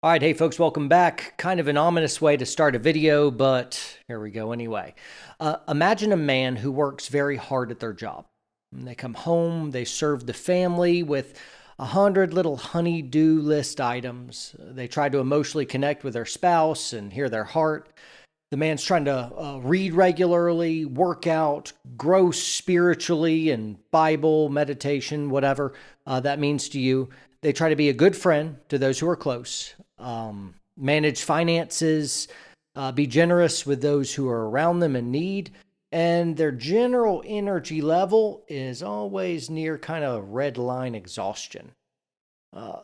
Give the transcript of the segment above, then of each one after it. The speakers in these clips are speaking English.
All right, hey folks, welcome back. Kind of an ominous way to start a video, but here we go anyway. Imagine a man who works very hard at their job. And they come home, they serve the family with 100 little honey-do list items. They try to emotionally connect with their spouse and hear their heart. The man's trying to read regularly, work out, grow spiritually and Bible, meditation, whatever that means to you. They try to be a good friend to those who are close, manage finances, be generous with those who are around them in need, and their general energy level is always near kind of red line exhaustion.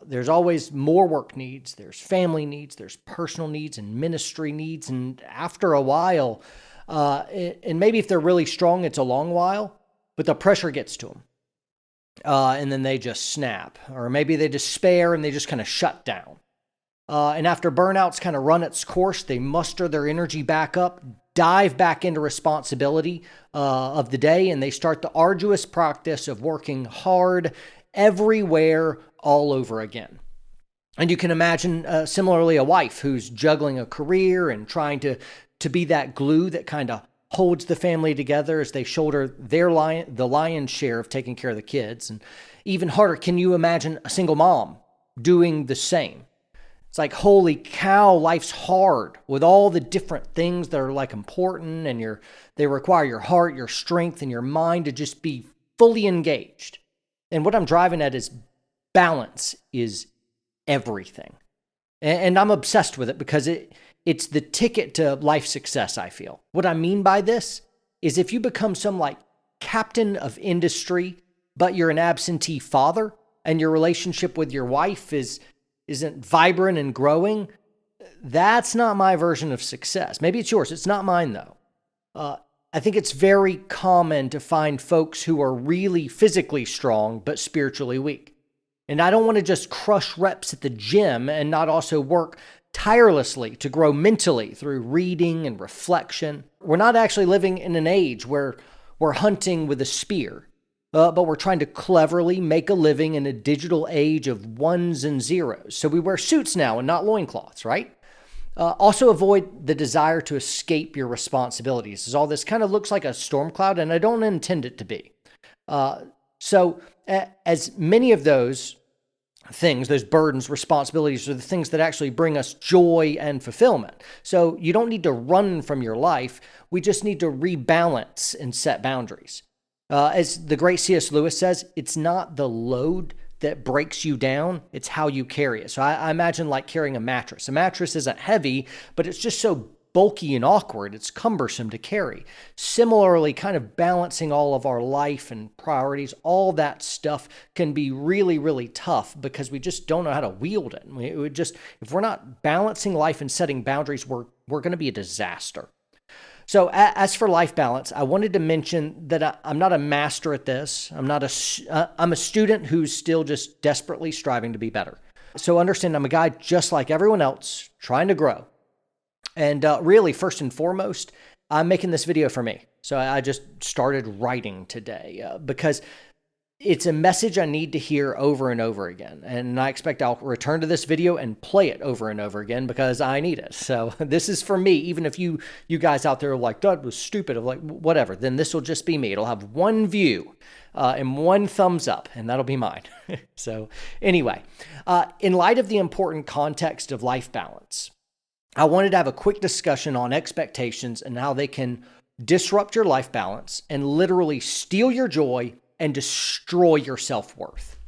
There's always more work needs, there's family needs, there's personal needs and ministry needs. And after a while, and maybe if they're really strong, it's a long while, but the pressure gets to them. And then they just snap. Or maybe they despair and they just kind of shut down. And after burnout's kind of run its course, they muster their energy back up, dive back into responsibility of the day, and they start the arduous practice of working hard everywhere all over again. And you can imagine similarly a wife who's juggling a career and trying to be that glue that kind of holds the family together as they shoulder the lion's share of taking care of the kids. And even harder, can you imagine a single mom doing the same? It's like, holy cow, life's hard with all the different things that are like important, and they require your heart, your strength, and your mind to just be fully engaged. And what I'm driving at is balance is everything. And I'm obsessed with it because it's the ticket to life success, I feel. What I mean by this is if you become some like captain of industry, but you're an absentee father and your relationship with your wife isn't vibrant and growing, that's not my version of success. Maybe it's yours. It's not mine, though. I think it's very common to find folks who are really physically strong but spiritually weak. And I don't want to just crush reps at the gym and not also work tirelessly to grow mentally through reading and reflection. We're not actually living in an age where we're hunting with a spear. But we're trying to cleverly make a living in a digital age of ones and zeros. So we wear suits now and not loincloths, right? Also avoid the desire to escape your responsibilities, as all this kind of looks like a storm cloud, and I don't intend it to be. So as many of those things, those burdens, responsibilities, are the things that actually bring us joy and fulfillment. So you don't need to run from your life. We just need to rebalance and set boundaries. As the great C.S. Lewis says, it's not the load that breaks you down, it's how you carry it. So I imagine like carrying a mattress. A mattress isn't heavy, but it's just so bulky and awkward, it's cumbersome to carry. Similarly, kind of balancing all of our life and priorities, all that stuff can be really, really tough because we just don't know how to wield it. If we're not balancing life and setting boundaries, we're going to be a disaster. So as for life balance, I wanted to mention that I'm not a master at this. I'm a student who's still just desperately striving to be better. So understand I'm a guy just like everyone else, trying to grow. And really, first and foremost, I'm making this video for me. So I just started writing today because it's a message I need to hear over and over again. And I expect I'll return to this video and play it over and over again because I need it. So this is for me. Even if you guys out there are like, that was stupid, of like, whatever, then this will just be me. It'll have one view and one thumbs up, and that'll be mine. So anyway, in light of the important context of life balance, I wanted to have a quick discussion on expectations and how they can disrupt your life balance and literally steal your joy and destroy your self-worth.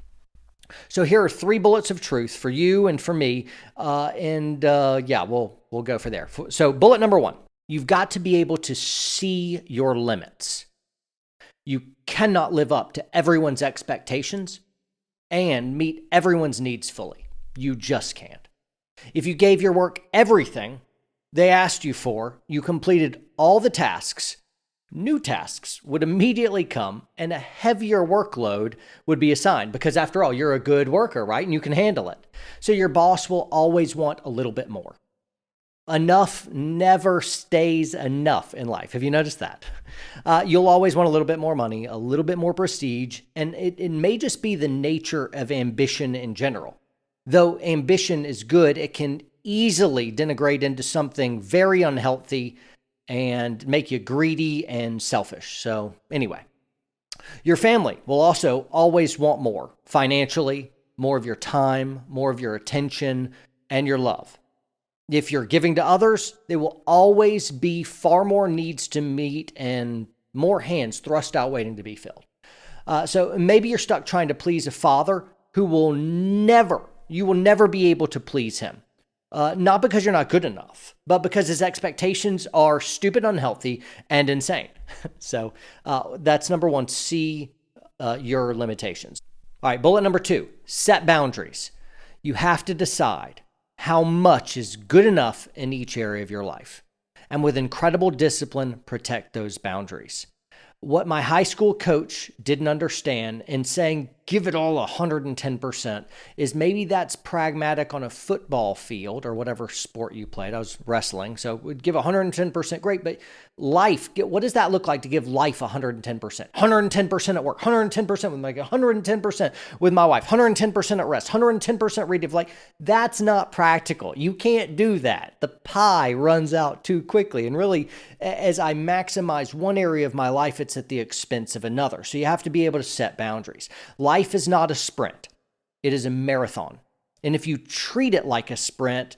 So here are 3 bullets of truth for you and for me. We'll go for there. So bullet number 1, you've got to be able to see your limits. You cannot live up to everyone's expectations and meet everyone's needs fully. You just can't. If you gave your work everything they asked you for, you completed all the tasks, new tasks would immediately come and a heavier workload would be assigned because after all, you're a good worker, right? And you can handle it. So your boss will always want a little bit more. Enough never stays enough in life. Have you noticed that? You'll always want a little bit more money, a little bit more prestige, and it may just be the nature of ambition in general. Though ambition is good, it can easily denigrate into something very unhealthy and make you greedy and selfish. So, anyway, your family will also always want more financially, more of your time, more of your attention, and your love. If you're giving to others, there will always be far more needs to meet and more hands thrust out waiting to be filled. So maybe you're stuck trying to please a father who you will never be able to please him. Not because you're not good enough, but because his expectations are stupid, unhealthy, and insane. So that's number one. See your limitations. All right, bullet number 2, set boundaries. You have to decide how much is good enough in each area of your life. And with incredible discipline, protect those boundaries. What my high school coach didn't understand in saying, give it all 110%, is maybe that's pragmatic on a football field or whatever sport you played. I was wrestling, so we'd give 110%, great. But life, what does that look like to give life 110%? 110% at work, 110% with my 110% with my wife, 110% at rest, 110% reading. Like, that's not practical. You can't do that. The pie runs out too quickly. And really, as I maximize one area of my life, it's at the expense of another. So you have to be able to set boundaries. Life is not a sprint. It is a marathon. And if you treat it like a sprint,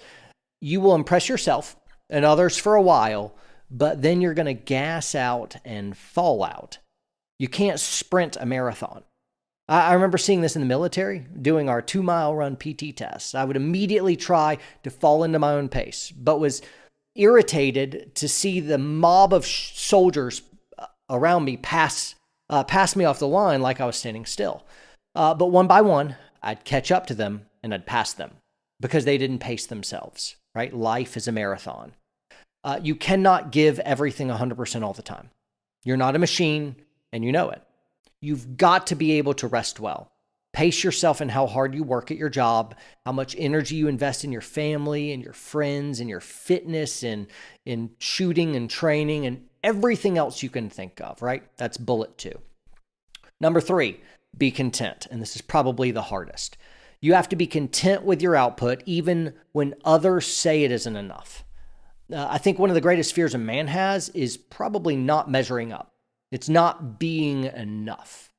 you will impress yourself and others for a while, but then you're going to gas out and fall out. You can't sprint a marathon. I remember seeing this in the military, doing our 2-mile run PT test. I would immediately try to fall into my own pace, but was irritated to see the mob of soldiers around me pass me off the line like I was standing still. But one by one, I'd catch up to them and I'd pass them because they didn't pace themselves, right? Life is a marathon. You cannot give everything 100% all the time. You're not a machine and you know it. You've got to be able to rest well. Pace yourself in how hard you work at your job, how much energy you invest in your family and your friends and your fitness and in shooting and training and everything else you can think of, right? That's bullet 2. Number 3, be content. And this is probably the hardest. You have to be content with your output even when others say it isn't enough. I think one of the greatest fears a man has is probably not measuring up. It's not being enough.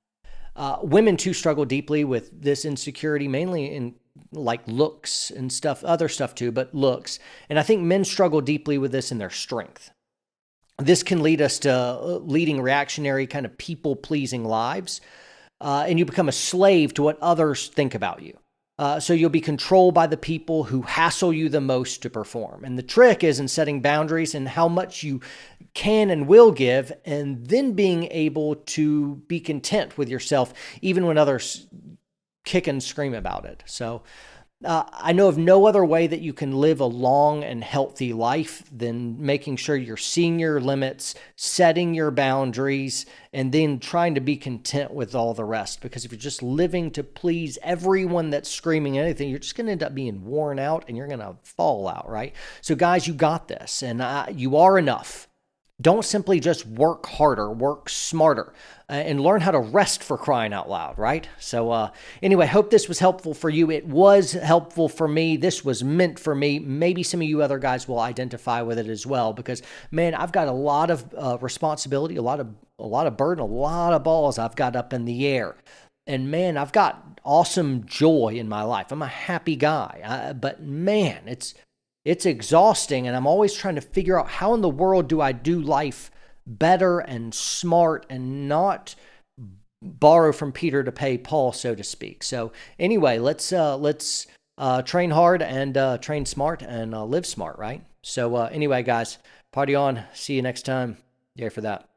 Women too struggle deeply with this insecurity, mainly in like looks and stuff, other stuff too, but looks. And I think men struggle deeply with this in their strength. This can lead us to leading reactionary kind of people-pleasing lives, and you become a slave to what others think about you. So you'll be controlled by the people who hassle you the most to perform. And the trick is in setting boundaries and how much you can and will give, and then being able to be content with yourself, even when others kick and scream about it. So I know of no other way that you can live a long and healthy life than making sure you're seeing your limits, setting your boundaries, and then trying to be content with all the rest. Because if you're just living to please everyone that's screaming anything, you're just going to end up being worn out and you're going to fall out, right? So guys, you got this, and you are enough. Don't simply just work harder, work smarter, and learn how to rest, for crying out loud, right? So anyway, hope this was helpful for you. It was helpful for me. This was meant for me. Maybe some of you other guys will identify with it as well, because man, I've got a lot of responsibility, a lot of burden, a lot of balls I've got up in the air. And man, I've got awesome joy in my life. I'm a happy guy, but man, it's exhausting, and I'm always trying to figure out how in the world do I do life better and smart and not borrow from Peter to pay Paul, so to speak. So anyway, let's train hard and train smart and live smart, right? So anyway, guys, party on. See you next time. Yeah, for that.